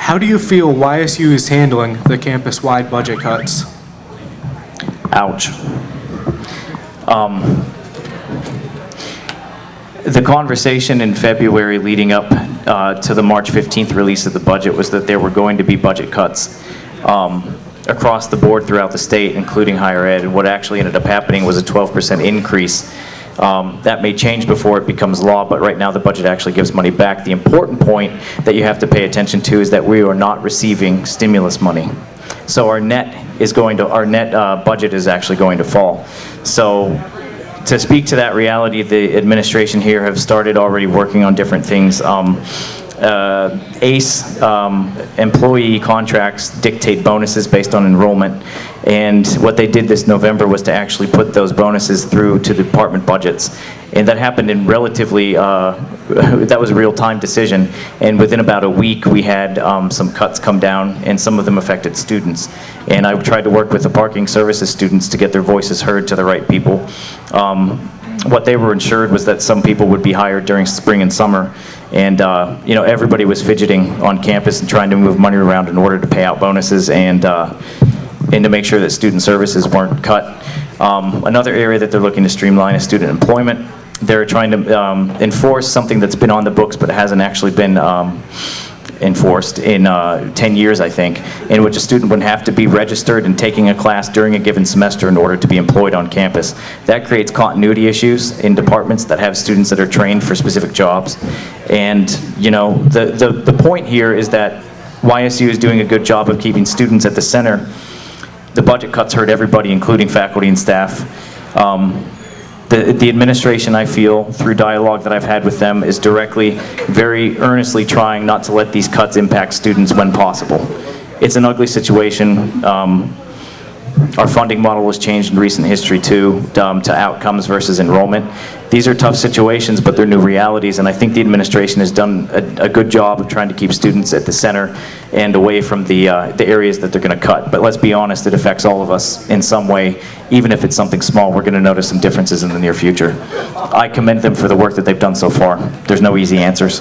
How do you feel YSU is handling the campus-wide budget cuts? Ouch. The conversation in February leading up to the March 15th release of the budget was that there were going to be budget cuts across the board throughout the state, including higher ed, and what actually ended up happening was a 12% increase. That may change before it becomes law, but right now the budget actually gives money back. The important point that you have to pay attention to is that we are not receiving stimulus money. So our net budget is actually going to fall. So to speak to that reality, the administration here have started already working on different things. ACE employee contracts dictate bonuses based on enrollment, and what they did this November was to actually put those bonuses through to the department budgets, and that happened in relatively that was a real-time decision, and within about a week we had some cuts come down, and some of them affected students, and I tried to work with the parking services students to get their voices heard to the right people. What they were ensured was that some people would be hired during spring and summer, and you know, everybody was fidgeting on campus and trying to move money around in order to pay out bonuses and to make sure that student services weren't cut. Another area that they're looking to streamline is student employment. They're trying to enforce something that's been on the books but hasn't actually been enforced in 10 years, I think, in which a student would have to be registered and taking a class during a given semester in order to be employed on campus. That creates continuity issues in departments that have students that are trained for specific jobs. And you know, the point here is that YSU is doing a good job of keeping students at the center. The budget cuts hurt everybody, including faculty and staff. The administration, I feel, through dialogue that I've had with them, is directly, very earnestly trying not to let these cuts impact students when possible. It's an ugly situation. Our funding model was changed in recent history too, to outcomes versus enrollment. These are tough situations, but they're new realities, and I think the administration has done a good job of trying to keep students at the center and away from the areas that they're going to cut. But let's be honest, it affects all of us in some way. Even if it's something small, we're going to notice some differences in the near future. I commend them for the work that they've done so far. There's no easy answers.